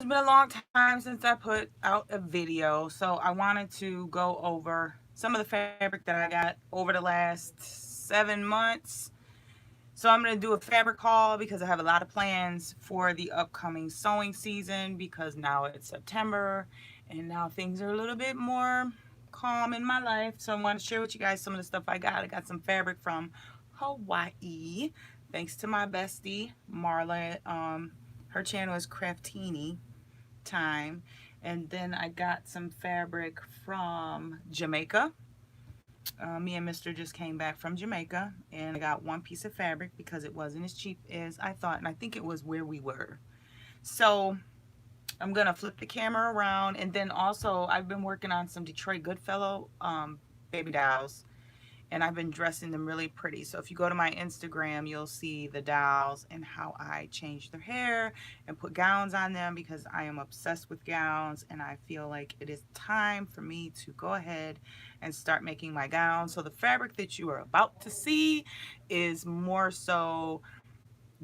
It's been a long time since I put out a video, so I wanted to go over some of the fabric that I got over the last 7 months. So I'm going to do a fabric haul because I have a lot of plans for the upcoming sewing season because now it's September and now things are a little bit more calm in my life. So I want to share with you guys some of the stuff I got. I got some fabric from Hawaii, thanks to my bestie Marla. Her channel is Craftini Time. And then I got some fabric from Jamaica. Me and Mr. just came back from Jamaica, and I got one piece of fabric because it wasn't as cheap as I thought, and I think it was where we were. So I'm gonna flip the camera around, and then also I've been working on some Detroit Goodfellow baby dolls, and I've been dressing them really pretty. So if you go to my Instagram, you'll see the dolls and how I change their hair and put gowns on them because I am obsessed with gowns and I feel like it is time for me to go ahead and start making my gowns. So the fabric that you are about to see is more so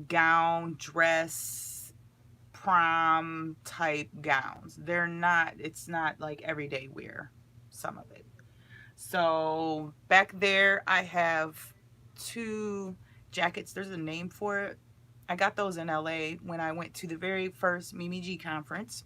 gown, dress, prom type gowns. It's not like everyday wear, some of it. So back there, I have two jackets. There's a name for it. I got those in LA when I went to the very first Mimi G conference.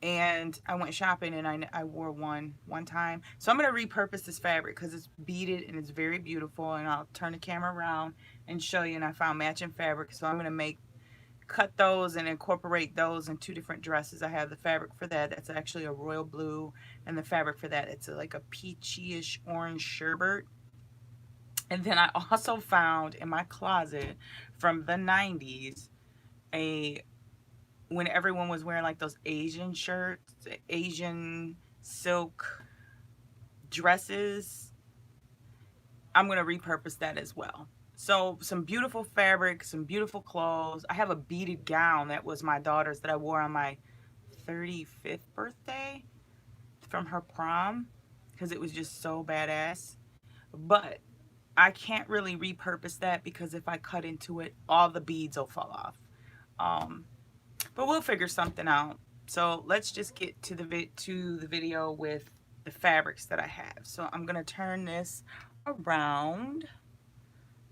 And I went shopping and I wore one time. So I'm going to repurpose this fabric because it's beaded and it's very beautiful. And I'll turn the camera around and show you. And I found matching fabric. So I'm going to cut those and incorporate those in two different dresses. I have the fabric for that. That's actually a royal blue. And the fabric for that, it's like a peachy-ish orange sherbet. And then I also found in my closet from the 90s a when everyone was wearing like those Asian shirts, Asian silk dresses. I'm going to repurpose that as well. So some beautiful fabric, some beautiful clothes. I have a beaded gown that was my daughter's that I wore on my 35th birthday from her prom because it was just so badass. But I can't really repurpose that because if I cut into it, all the beads will fall off. But we'll figure something out. So let's just get to the video with the fabrics that I have. So I'm gonna turn this around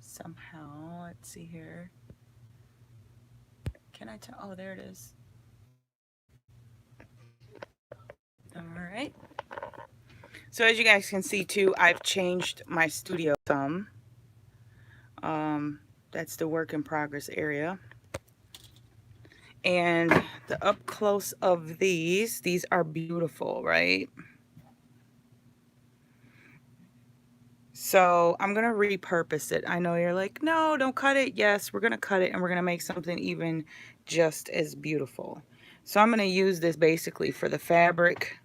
somehow. Let's see here. Can I tell? Oh, there it is. All right. So as you guys can see too, I've changed my studio some. That's the work in progress area. And the up close of these are beautiful, right? So I'm going to repurpose it. I know you're like, no, don't cut it. Yes, we're going to cut it and we're going to make something even just as beautiful. So I'm going to use this basically for the fabric.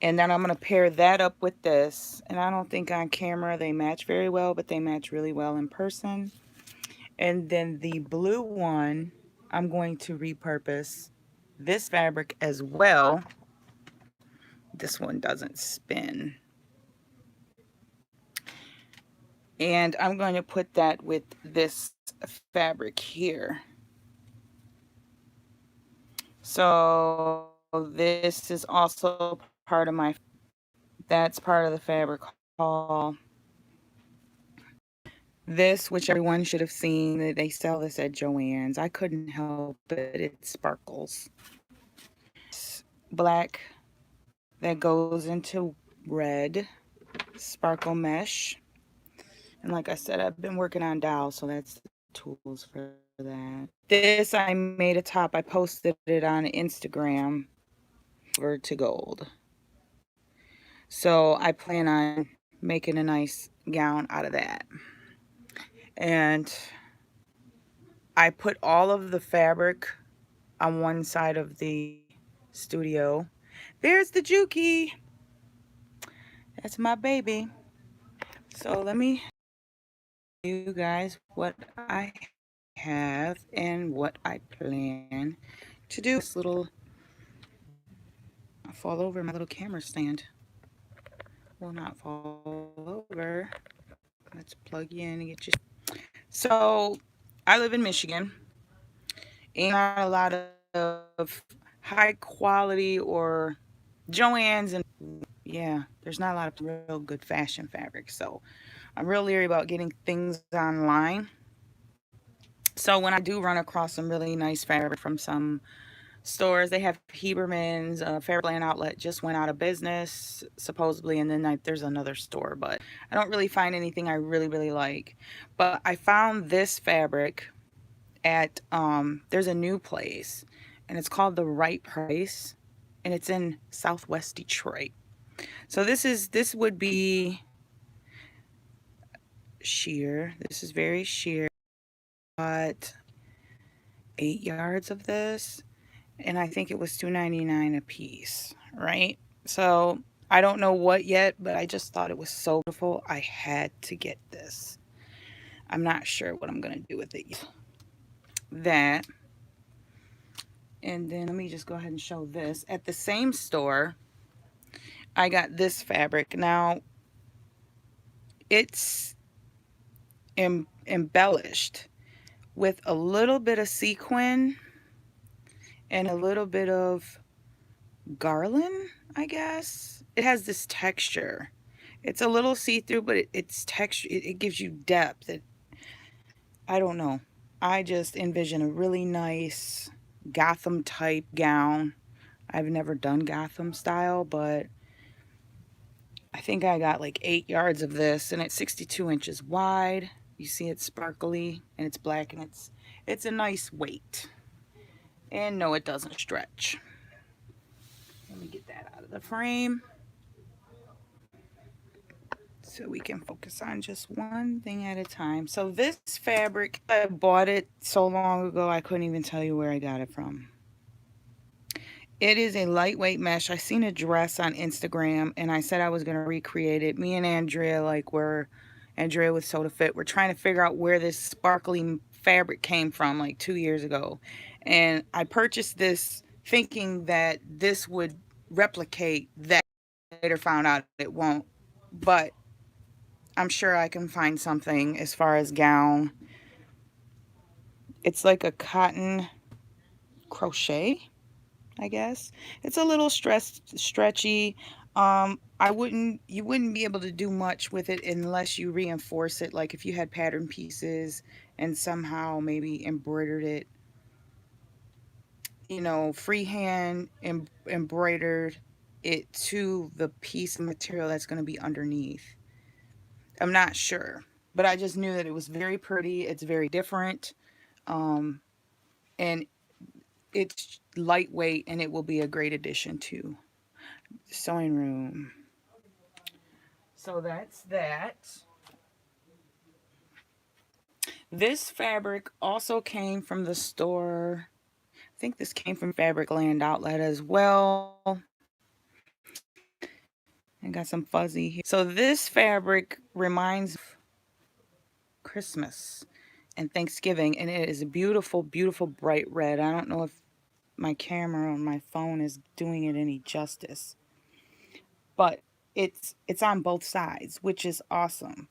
And then I'm going to pair that up with this. And I don't think on camera they match very well, but they match really well in person. And then the blue one, I'm going to repurpose this fabric as well. This one doesn't spin. And I'm going to put that with this fabric here. So this is also part of that's part of the fabric haul. This, which everyone should have seen, they sell this at Joann's. I couldn't help it. It sparkles. It's black that goes into red sparkle mesh. And like I said, I've been working on dowels, so that's the tools for that. This, I made a top. I posted it on Instagram over to gold. So I plan on making a nice gown out of that. And I put all of the fabric on one side of the studio. There's the Juki. That's my baby. So let me show you guys what I have and what I plan to do. This little, I'll fall over my little camera stand. Will not fall over. Let's plug you in and get you. So I live in Michigan. Ain't not a lot of of high quality or Joann's, and yeah, there's not a lot of real good fashion fabric. So I'm real leery about getting things online. So when I do run across some really nice fabric from some stores, they have Heberman's, Fabric Land Outlet just went out of business supposedly, and then there's another store, but I don't really find anything I really like. But I found this fabric at there's a new place, and it's called The Right Price, and it's in Southwest Detroit. So this would be sheer. This is very sheer. Got 8 yards of this, and I think it was $2.99 a piece, right? So I don't know what yet, but I just thought it was so beautiful. I had to get this. I'm not sure what I'm gonna do with it yet. That, and then let me just go ahead and show this. At the same store, I got this fabric. Now, it's embellished with a little bit of sequin and a little bit of garland, I guess. It has this texture. It's a little see-through, but it's texture. It gives you depth. I don't know. I just envision a really nice Gotham type gown. I've never done Gotham style, but I think I got like 8 yards of this, and it's 62 inches wide. You see it's sparkly, and it's black, and it's a nice weight. And no, it doesn't stretch. Let me get that out of the frame so we can focus on just one thing at a time. So this fabric, I bought it so long ago, I couldn't even tell you where I got it from. It is a lightweight mesh. I seen a dress on Instagram, and I said I was going to recreate it. Me and Andrea, Andrea with Soda Fit, we're trying to figure out where this sparkly fabric came from like 2 years ago. And I purchased this thinking that this would replicate that. Later found out it won't. But I'm sure I can find something as far as gown. It's like a cotton crochet, I guess. It's a little stretchy. You wouldn't be able to do much with it unless you reinforce it. Like if you had pattern pieces and somehow maybe embroidered it, you know, freehand embroidered it to the piece of material that's going to be underneath. I'm not sure, but I just knew that it was very pretty. It's very different. And it's lightweight, and it will be a great addition to the sewing room. So that's that. This fabric also came from the store. I think this came from Fabric Land Outlet as well. I got some fuzzy here. So this fabric reminds of Christmas and Thanksgiving, and it is a beautiful, beautiful bright red. I don't know if my camera on my phone is doing it any justice, but it's on both sides, which is awesome,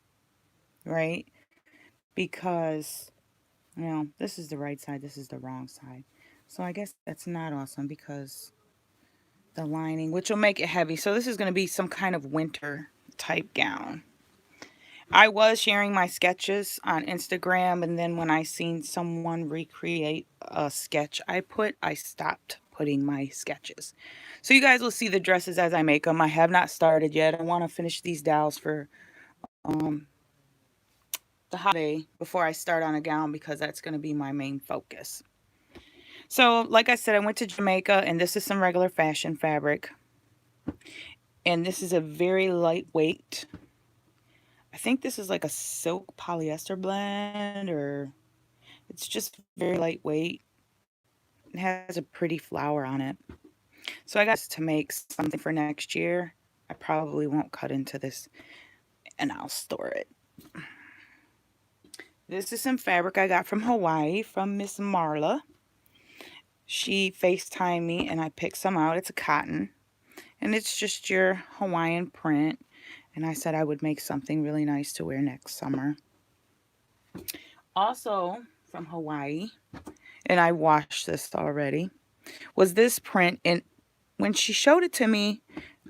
right? Because, you know, this is the right side, this is the wrong side. So I guess that's not awesome because the lining, which will make it heavy. So this is going to be some kind of winter type gown. I was sharing my sketches on Instagram, and then when I seen someone recreate a sketch I stopped putting my sketches. So you guys will see the dresses as I make them. I have not started yet. I want to finish these dowels for the holiday before I start on a gown, because that's going to be my main focus. So like I said, I went to Jamaica, and this is some regular fashion fabric. And this is a very lightweight, I think this is like a silk polyester blend, or it's just very lightweight. It has a pretty flower on it. So I got to make something for next year. I probably won't cut into this, and I'll store it. This is some fabric I got from Hawaii from Miss Marla. She FaceTimed me and I picked some out. It's a cotton, and it's just your Hawaiian print. And I said I would make something really nice to wear next summer. Also from Hawaii, and I washed this already. was this print. And when she showed it to me,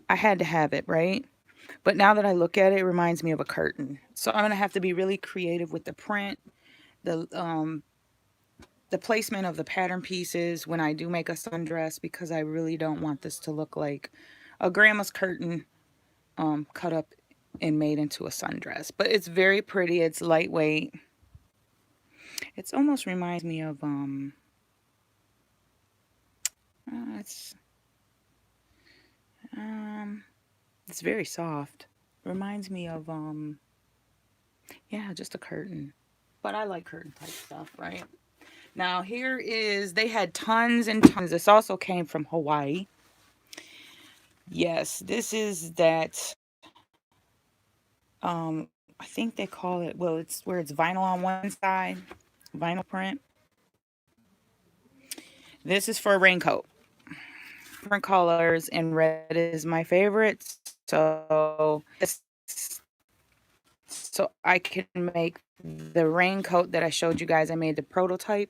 I had to have it, right? But now that I look at it, it reminds me of a curtain. So I'm going to have to be really creative with the print, the placement of the pattern pieces when I do make a sundress, because I really don't want this to look like a grandma's curtain cut up and made into a sundress. But it's very pretty. It's lightweight. It almost reminds me of it's it's very soft. Reminds me of yeah, just a curtain. But I like curtain type stuff, right? Now here is, they had tons and tons. This also came from Hawaii. Yes, this is that I think they call it, well, it's where it's vinyl on one side, vinyl print. This is for a raincoat. Different colors, and red is my favorite. So I can make the raincoat that I showed you guys. I made the prototype.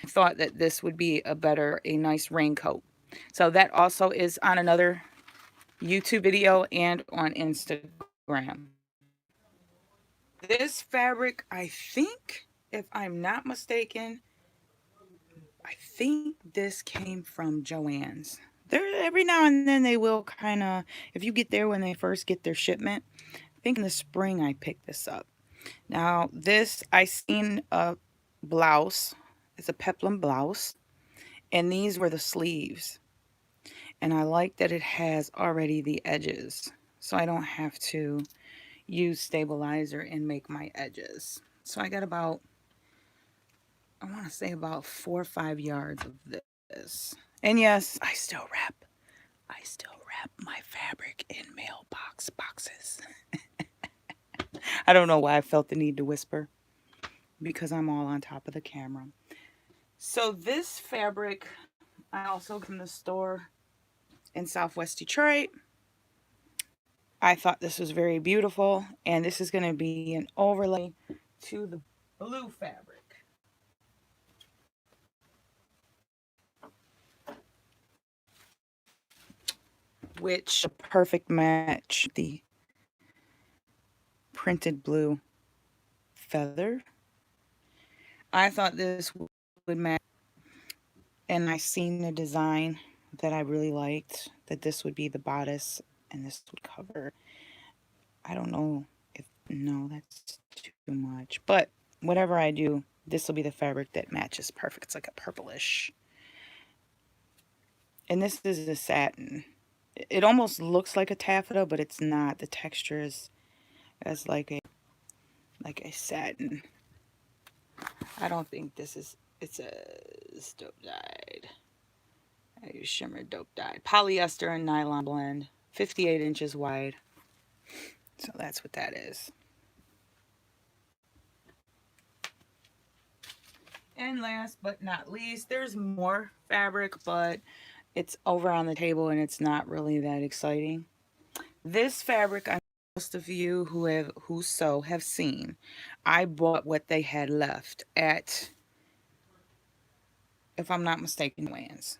I thought that this would be a nice raincoat. So that also is on another YouTube video and on Instagram. This fabric, I think, if I'm not mistaken, I think this came from Joann's. Every now and then they will kind of, if you get there when they first get their shipment. I think in the spring I picked this up. Now this, I seen a blouse. It's a peplum blouse. And these were the sleeves. And I like that it has already the edges. So I don't have to use stabilizer and make my edges. So I got about, I want to say about 4 or 5 yards of this. And yes, I still wrap my fabric in mailbox boxes. I don't know why I felt the need to whisper, because I'm all on top of the camera. So this fabric I also got from the store in Southwest Detroit. I thought this was very beautiful, and this is going to be an overlay to the blue fabric. Which a perfect match, the printed blue feather. I thought this would match, and I seen the design that I really liked, that this would be the bodice and this would cover. I don't know if, no, that's too much, but whatever I do, this will be the fabric that matches perfect. It's like a purplish. And this is a satin. It almost looks like a taffeta, but it's not. The texture is as like a satin. I don't think this is, it's a dope dyed. I use shimmer dope dyed. Polyester and nylon blend. 58 inches wide. So that's what that is. And last but not least, there's more fabric, but it's over on the table and it's not really that exciting. This fabric, most of you who sew have seen. I bought what they had left at, if I'm not mistaken, Joann's.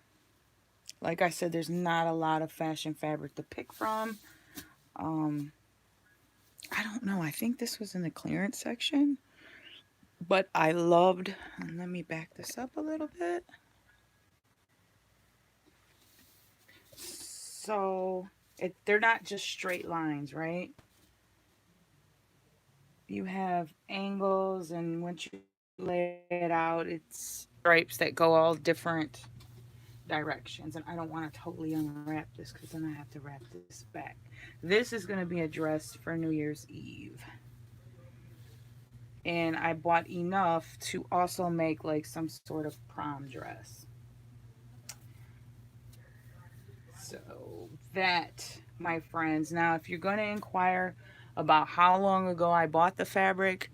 Like I said, there's not a lot of fashion fabric to pick from. I don't know. I think this was in the clearance section. But I loved, and let me back this up a little bit. So they're not just straight lines, right? You have angles, and once you lay it out, it's stripes that go all different directions. And I don't want to totally unwrap this, because then I have to wrap this back. This is going to be a dress for New Year's Eve. And I bought enough to also make like some sort of prom dress. So that, my friends, now if you're going to inquire about how long ago I bought the fabric,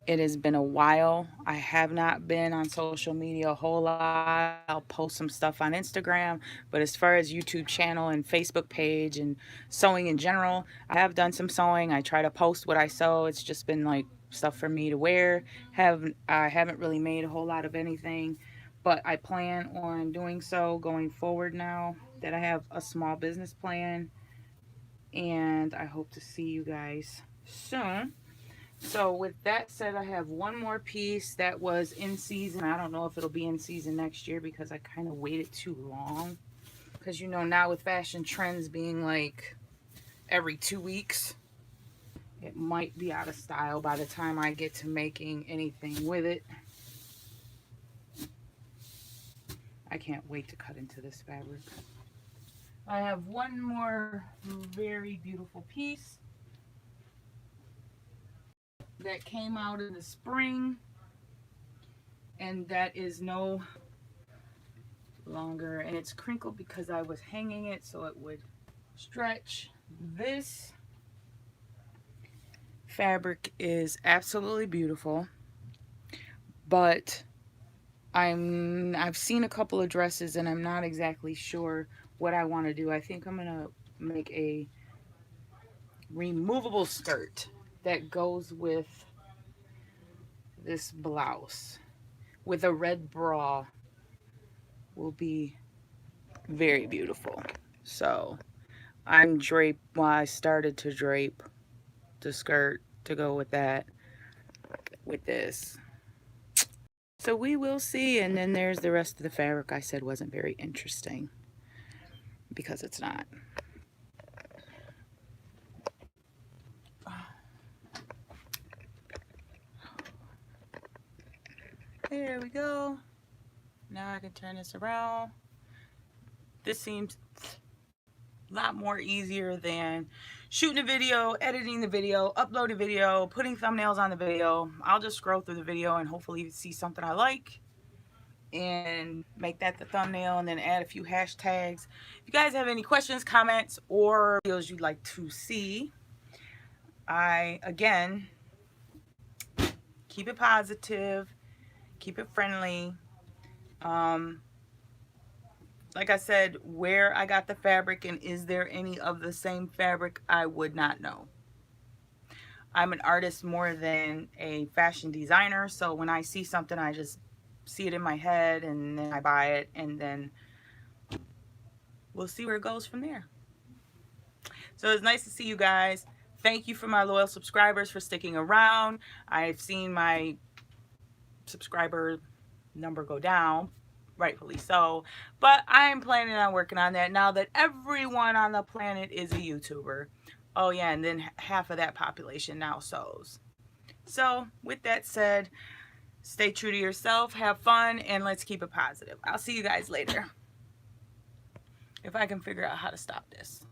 it has been a while. I have not been on social media a whole lot. I'll post some stuff on Instagram, but as far as YouTube channel and Facebook page and sewing in general, I have done some sewing. I try to post what I sew. It's just been like stuff for me to wear. I haven't really made a whole lot of anything, but I plan on doing so going forward now that I have a small business plan, and I hope to see you guys soon. So with that said, I have one more piece that was in season. I don't know if it'll be in season next year because I kind of waited too long. Because you know, now with fashion trends being like every 2 weeks, it might be out of style by the time I get to making anything with it. I can't wait to cut into this fabric. I have one more very beautiful piece that came out in the spring, and that is no longer, and it's crinkled because I was hanging it so it would stretch. This fabric is absolutely beautiful, but I've seen a couple of dresses and I'm not exactly sure what I want to do. I think I'm gonna make a removable skirt that goes with this blouse with a red bra. Will be very beautiful. So I started to drape the skirt to go with that, with this. So we will see. And then there's the rest of the fabric I said wasn't very interesting, because it's not. There we go. Now I can turn this around. This seems a lot more easier than shooting a video, editing the video, uploading video, putting thumbnails on the video. I'll just scroll through the video and hopefully see something I like and make that the thumbnail, and then add a few hashtags. If you guys have any questions, comments, or videos you'd like to see, again, keep it positive, keep it friendly. Like I said, where I got the fabric and is there any of the same fabric, I would not know. I'm an artist more than a fashion designer, so when I see something, I just see it in my head and then I buy it, and then we'll see where it goes from there. So it's nice to see you guys. Thank you for my loyal subscribers for sticking around. I've seen my subscriber number go down, rightfully so, but I'm planning on working on that now that everyone on the planet is a YouTuber. Oh yeah, and then half of that population now sews. So with that said, stay true to yourself, have fun, and let's keep it positive. I'll see you guys later, if I can figure out how to stop this.